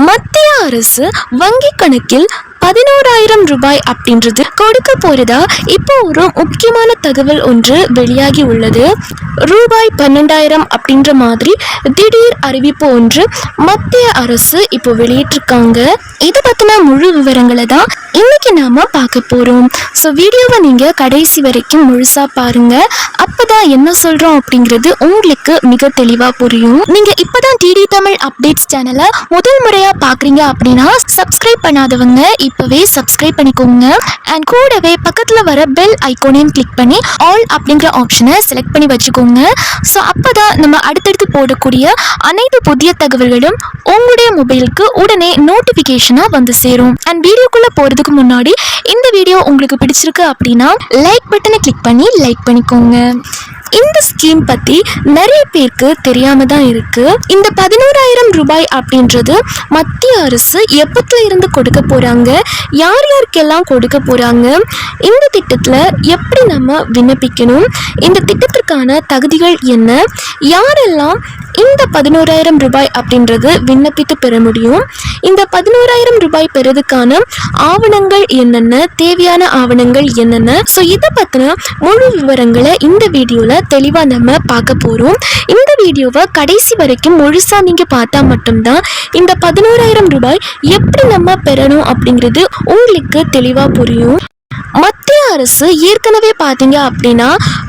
மத்திய அரசு வங்கி கணக்கில் 11,000 ரூபாய் அப்படின்றது கொடுக்க போறதா இப்போ ஒரு முக்கியமான தகவல் ஒன்று வெளியாகி உள்ளது. ரூபாய் 12,000 அப்படின்ற மாதிரி திடீர் அறிவிப்பு ஒன்று மத்திய அரசு இப்போ வெளியிட்டிருக்காங்க. இதை பத்தின முழு விவரங்களை தான் இன்னைக்கு நாம பார்க்க போறோம். ஸோ வீடியோவை நீங்க கடைசி வரைக்கும் முழுசா பாருங்க. அப்பதான் என்ன சொல்றோம் அப்படிங்கிறது உங்களுக்கு மிக தெளிவா புரியும். நீங்க இப்பதான் டிடி தமிழ் அப்டேட்ஸ் சேனலை முதல் முறையா பாக்குறீங்க அப்படின்னா சப்ஸ்கிரைப் பண்ணாதவங்க இப்பவே சப்ஸ்கிரைப் பண்ணிக்கோங்க. அண்ட் கூடவே பக்கத்துல வர பெல் ஐகானையும் கிளிக் பண்ணி ஆல் அப்படிங்கிற ஆப்ஷனை செலக்ட் பண்ணி வச்சுக்கோங்க. ஸோ அப்பதான் நம்ம அடுத்தடுத்து போடக்கூடிய அனைத்து புதிய தகவல்களும் உங்களுடைய மொபைலுக்கு உடனே நோட்டிபிகேஷனா வந்து சேரும். அண்ட் வீடியோக்குள்ள போறதுக்கு முன்னாடி இந்த வீடியோ உங்களுக்கு பிடிச்சிருக்கு அப்படின்னா லைக் பட்டனை கிளிக் பண்ணி லைக் பண்ணிக்கோங்க. இந்த ஸ்கீம் பத்தி நிறைய பேருக்கு தெரியாம தான் இருக்கு. இந்த 11,000 ரூபாய் அப்படின்றது மத்திய அரசு எப்பத்துல இருந்து கொடுக்க போறாங்க, யார் யாருக்கெல்லாம் கொடுக்க போறாங்க, இந்த திட்டத்துல எப்படி நம்ம விண்ணப்பிக்கணும், இந்த திட்டத்திற்கான தகுதிகள் என்ன, யாரெல்லாம் இந்த 11,000 ரூபாய் அப்படின்றது விண்ணப்பித்து பெற முடியும், இந்த 11,000 ரூபாய் பெறதுக்கான ஆவணங்கள் என்னென்ன, தேவையான ஆவணங்கள் என்னென்ன, ஸோ இதை பத்தின முழு விவரங்களை இந்த வீடியோல தெளிவா நம்ம பார்க்க போறோம். இந்த வீடியோவை கடைசி வரைக்கும் முழுசா நீங்க பார்த்தா மட்டும்தான் இந்த 11,000 ரூபாய் எப்படி நம்ம பெறணும் அப்படிங்கிறது உங்களுக்கு தெளிவா புரியும். மத்திய அரசு ஏற்கனவே பார்த்தீங்க அப்படின்னா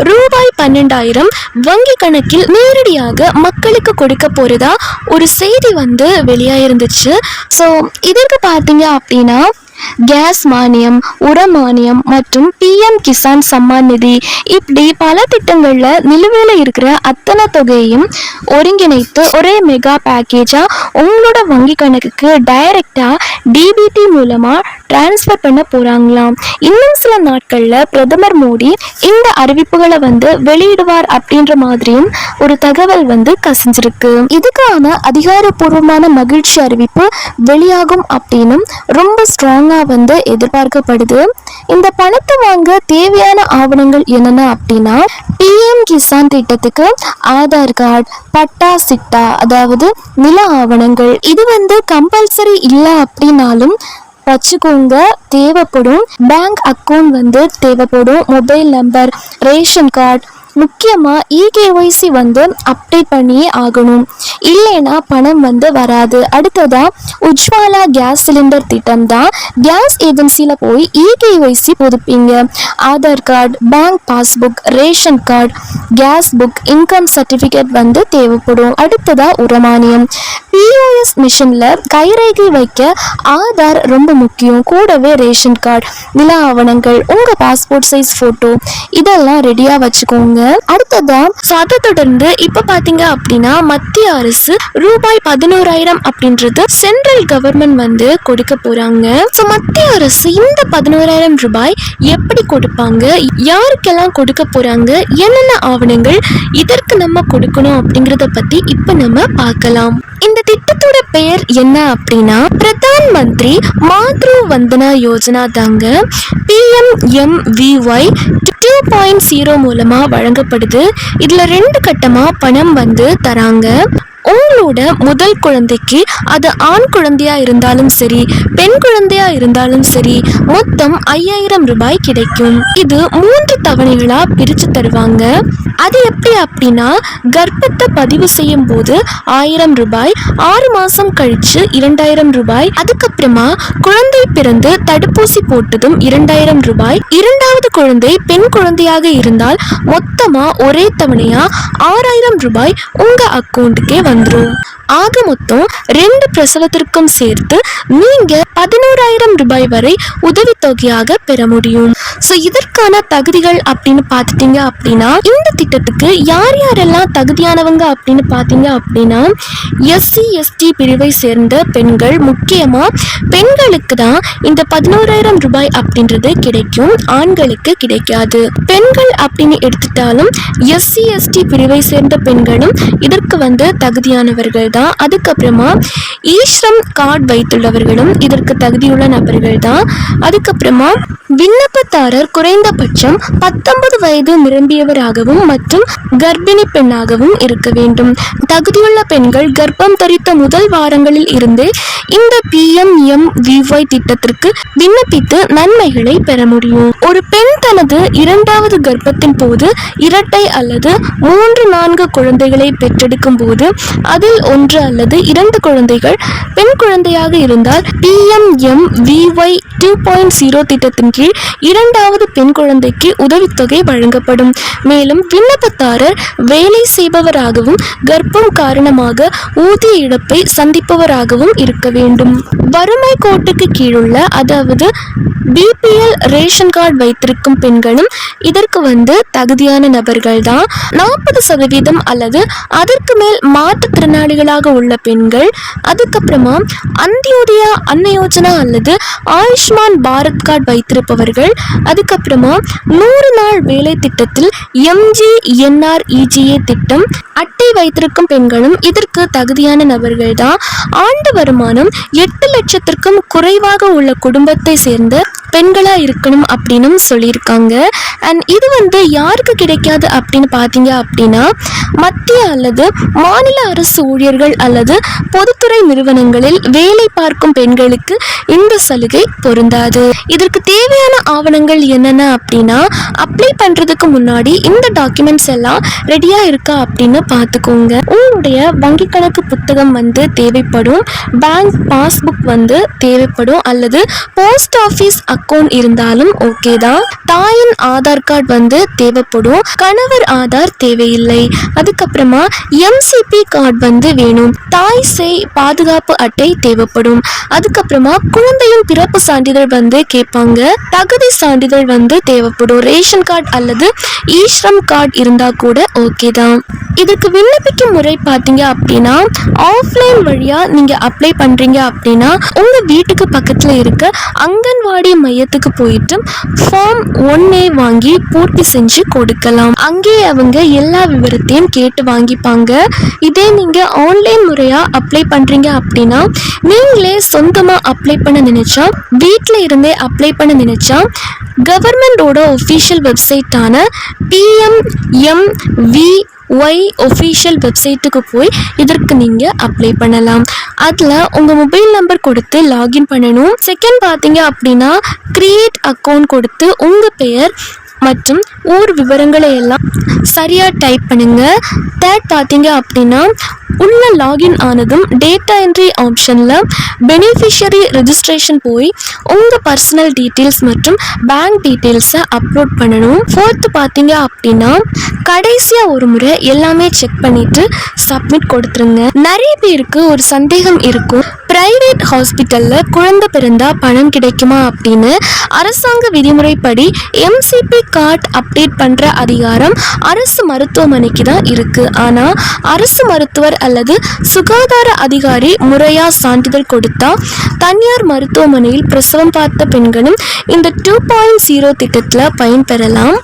ரூபாய் 12,000 வங்கி கணக்கில் நேரடியாக மக்களுக்கு கொடுக்க போறதா ஒரு செய்தி வந்து வெளியாயிருந்துச்சு. ஸோ இதற்கு பார்த்தீங்க அப்படின்னா கேஸ் மானியம், உர மானியம் மற்றும் PM கிசான் சம்மான் நிதி இப்படி பல திட்டங்கள்ல நிலுவையில் இருக்கிற அத்தனை தொகையையும் ஒருங்கிணைத்து ஒரே மெகா பேக்கேஜா உங்களோட வங்கி கணக்குக்கு டைரக்டா DBT மூலமா டிரான்ஸ்ஃபர் பண்ண போறாங்களாம். இன்னும் சில நாட்கள்ல பிரதமர் மோடி இந்த அறிவிப்புகளை வந்து வெளியிடுவார் அப்படின்ற மாதிரியும் ஒரு தகவல் வந்து கசிஞ்சிருக்கு. இதுக்கான அதிகாரப்பூர்வமான மகிழ்ச்சி அறிவிப்பு வெளியாகும் அப்படின்னு ரொம்ப ஸ்ட்ராங் வந்து எதிர்பார்க்கப்படுது. இந்த பணத்தை வாங்க தேவையான ஆவணங்கள் என்னென்ன அப்படின்னா PM கிசான் திட்டத்துக்கு ஆதார் கார்டு, பட்டா சிட்டா அதாவது நில ஆவணங்கள் இது வந்து கம்பல்சரி இல்லை அப்படின்னாலும் வச்சுக்கோங்க, தேவைப்படும். பேங்க் அக்கௌண்ட் வந்து தேவைப்படும், மொபைல் நம்பர், ரேஷன் கார்டு, முக்கியமாக EKYC வந்து அப்டேட் பண்ணியே ஆகணும், இல்லைன்னா பணம் வந்து வராது. அடுத்ததா உஜ்வாலா கேஸ் சிலிண்டர் திட்டம் தான். கேஸ் ஏஜென்சியில் போய் EKYC புதுப்பிங்க. Aadhaar card, bank passbook, ration card, gas book, income certificate வந்து தேவைப்படும். அடுத்ததா உரமானியம். POS மிஷினில் கைரேகை வைக்க ஆதார் ரொம்ப முக்கியம். கூடவே ரேஷன் கார்டு, நில ஆவணங்கள், உங்கள் பாஸ்போர்ட் சைஸ் ஃபோட்டோ இதெல்லாம் ரெடியாக வச்சுக்கோங்க. அடுத்ததா அதை தொடர்ந்து இப்ப பாத்தீங்க அப்படின்னா மத்திய அரசு ரூபாய் 11,000 அப்படின்றது சென்ட்ரல் கவர்மெண்ட் வந்து கொடுக்க போறாங்க. ஸோ மத்திய அரசு இந்த 11,000 ரூபாய் எப்படி கொடுப்பாங்க, யாருக்கெல்லாம் கொடுக்க போறாங்க, என்னென்ன ஆவணங்கள் இதற்கு நம்ம கொடுக்கணும் அப்படிங்கறத பத்தி இப்ப நம்ம பார்க்கலாம். இந்த திட்டத்தோட பெயர் என்ன அப்படின்னா பிரதான் மந்திரி மாத்ரு வந்தனா யோஜனா தாங்க. PMMVY 2.0 மூலமா வழங்கப்படுது. இதுல 2 கட்டமா பணம் வந்து தராங்க. உங்களோட முதல் குழந்தைக்கு அது ஆண் குழந்தையா இருந்தாலும் சரி, பெண் குழந்தையா இருந்தாலும் சரி, மொத்தம் 5,000 ரூபாய் கிடைக்கும். இது 3 தவணைகளா பிரிச்சு தருவாங்க. அது எப்படி அப்படின்னா கர்ப்பத்தை பதிவு செய்யும் போது 1,000 ரூபாய், 6 மாசம் கழிச்சு 2,000 ரூபாய், அதுக்கப்புறமா குழந்தை பிறந்து தடுப்பூசி போட்டதும் 2,000 ரூபாய், 2வது குழந்தை பெண் குழந்தையாக இருந்தால் மொத்தமா ஒரே தவணையா 6,000 ரூபாய் உங்க அக்கௌண்ட்டுக்கே வந்துடும். ஆக மொத்தம் 2 பிரசவத்திற்கும் சேர்த்து நீங்க 11,000 ரூபாய் வரை உதவித்தொகையாக பெற முடியும். ஸோ இதற்கான தகுதிகள் அப்படின்னு பார்த்துட்டீங்க அப்படின்னா இந்த திட்டத்துக்கு யார் யாரெல்லாம் தகுதியானவங்க அப்படின்னு பார்த்தீங்க அப்படின்னா SC ST பிரிவை சேர்ந்த பெண்கள், முக்கியமா பெண்களுக்கு தான் இந்த 11,000 ரூபாய் அப்படின்றது கிடைக்கும், ஆண்களுக்கு கிடைக்காது. பெண்கள் அப்படின்னு எடுத்துட்டாலும் SC ST பிரிவை சேர்ந்த பெண்களும் இதற்கு வந்து தகுதி தகுதியானவர்கள் தான். அதுக்கப்புறமா ஈஸ்ரம் கார்டு வைத்துள்ளவர்களும் இதற்கு தகுதியுள்ள நபர்கள் தான். அதுக்கப்புறமா விண்ணப்பதாரர் குறைந்தபட்சம் 19 வயது நிரம்பியவராகவும் மற்றும் கர்ப்பிணி பெண்ணாகவும் இருக்க வேண்டும். தகுதியுள்ள பெண்கள் கர்ப்பம் தரித்த முதல் வாரங்களில் இருந்தே இந்த PMMVY திட்டத்திற்கு விண்ணப்பித்து நன்மைகளை பெற முடியும். ஒரு பெண் தனது 2வது கர்ப்பத்தின் போது இரட்டை அல்லது 3-4 குழந்தைகளை பெற்றெடுக்கும் போது அதில் 1 அல்லது 2 குழந்தைகள் பெண் குழந்தையாக இருந்தால் PMMVY 2.0 திட்டத்தின் கீழ் 2வது பெண் குழந்தைக்கு உதவித்தொகை வழங்கப்படும். மேலும் விண்ணப்பதாரர் வேலை செய்பவராகவும் கர்ப்பம் காரணமாக ஊதிய இழப்பை சந்திப்பவராகவும் இருக்க வேண்டும். வறுமை கோட்டுக்கு கீழுள்ள அதாவது BPL ரேஷன் கார்டு வைத்திருக்கும் பெண்களும் இதற்கு தகுதியான நபர்கள் தான். 40% அல்லது அதற்கு மேல் மாற்றுத்திறனாளிகளாக உள்ள பெண்கள், அதுக்கப்புறமா அந்தியோதயா அன்ன யோஜனா அல்லது ஆயுஷ்மான் பாரத் கார்டு வைத்திருப்பவர்கள், அதுக்கப்புறமா 100 நாள் வேலை திட்டத்தில் MGNREGA திட்டம் அட்டை வைத்திருக்கும் பெண்களும் இதற்கு தகுதியான நபர்கள் தான். ஆண்டு வருமானம் 8 லட்சத்திற்கும் குறைவாக உள்ள குடும்பத்தை சேர்ந்த பெண்களா இருக்கணும் அப்படின்னு சொல்லியிருக்காங்க. அண்ட் இது யாருக்கு கிடைக்காது அப்படின்னு பார்த்தீங்க அப்படின்னா மத்திய அல்லது மாநில அரசு ஊழியர்கள் அல்லது பொதுத்துறை நிறுவனங்களில் வேலை பார்க்கும் பெண்களுக்கு இந்த சலுகை பொருந்தாது. இதற்கு தேவையான ஆவணங்கள் என்னென்ன அப்படின்னா அப்ளை பண்ணுறதுக்கு முன்னாடி இந்த டாக்குமெண்ட்ஸ் எல்லாம் ரெடியாக இருக்கா அப்படின்னு பார்த்துக்கோங்க. உங்களுடைய வங்கி கணக்கு புத்தகம் தேவைப்படும், பேங்க் பாஸ்புக் தேவைப்படும், அல்லது போஸ்ட் ஆஃபீஸ் அக்கௌண்ட் இருந்தாலும் ஓகே தான். தாயின் ஆதார் கார்டு தேவைப்படும், கணவர் ஆதார் தேவையில்லை. அதுக்கப்புறமா MCP கார்டு வேணும், தாய் சேய் பாதுகாப்பு அட்டை தேவைப்படும். அதுக்கப்புறமா குழந்தையின் பிறப்பு சான்றிதழ் கேட்பாங்க, தகுதி சான்றிதழ் தேவைப்படும். ரேஷன் கார்டு அல்லது ஈஸ்ரம் கார்டு இருந்தா கூட ஓகே தான். இதுக்கு விண்ணப்பிக்கும் முறை பார்த்தீங்க அப்படின்னா ஆஃப்லைன் வழியா நீங்க அப்ளை பண்றீங்க அப்படின்னா உங்க வீட்டுக்கு பக்கத்துல இருக்க அங்கன்வாடி மையத்துக்கு போயிட்டு ஃபார்ம் 1A வாங்கி பூர்த்தி செஞ்சு கொடுக்கலாம். அங்கே அவங்க எல்லா விவரத்தையும் கேட்டு வாங்கிப்பாங்க. இதே நீங்க ஆன்லைன் முறையா அப்ளை பண்றீங்க அப்படின்னா நீங்களே சொந்தமா அப்ளை பண்ண நினைச்சா, வீட்டில் இருந்தே அப்ளை பண்ண நினைச்சா கவர்மெண்டோட ஒஃபிஷியல் வெப்சைட்டான PMMVY ஒஃபிஷியல் வெப்சைட்டுக்கு போய் இதற்கு நீங்கள் அப்ளை பண்ணலாம். அதில் உங்கள் மொபைல் நம்பர் கொடுத்து லாகின் பண்ணணும். செகண்ட் பார்த்தீங்க அப்படின்னா கிரியேட் அக்கௌண்ட் கொடுத்து உங்கள் பெயர் மற்றும் ஊர் விவரங்களை எல்லாம் சரியாக டைப் பண்ணுங்க. தேர்ட் பார்த்தீங்க அப்படின்னா உள்ள லாகின் ஆனதும் டேட்டா என்ட்ரி ஆப்ஷனில் பெனிஃபிஷரி ரெஜிஸ்ட்ரேஷன் போய் உங்கள் பர்சனல் டீட்டெயில்ஸ் மற்றும் பேங்க் டீட்டெயில்ஸை அப்லோட் பண்ணணும். ஃபோர்த்து பார்த்தீங்க அப்படின்னா கடைசியாக ஒரு முறை எல்லாமே செக் பண்ணிவிட்டு சப்மிட் கொடுத்துருங்க. நிறைய பேருக்கு ஒரு சந்தேகம் இருக்கும், பிரைவேட் ஹாஸ்பிட்டலில் குழந்தை பிறந்தா பணம் கிடைக்குமா அப்படின்னு. அரசாங்க விதிமுறைப்படி MCP கார்டு அப்டேட் பண்ணுற அதிகாரம் அரசு மருத்துவமனைக்கு தான் இருக்குது. ஆனால் அரசு மருத்துவர் அல்லது சுகாதார அதிகாரி முறையாக சான்றிதழ் கொடுத்தா தனியார் மருத்துவமனையில் பிரசவம் பார்த்த பெண்களும் இந்த 2.0 திட்டத்தில் பயன்பெறலாம்.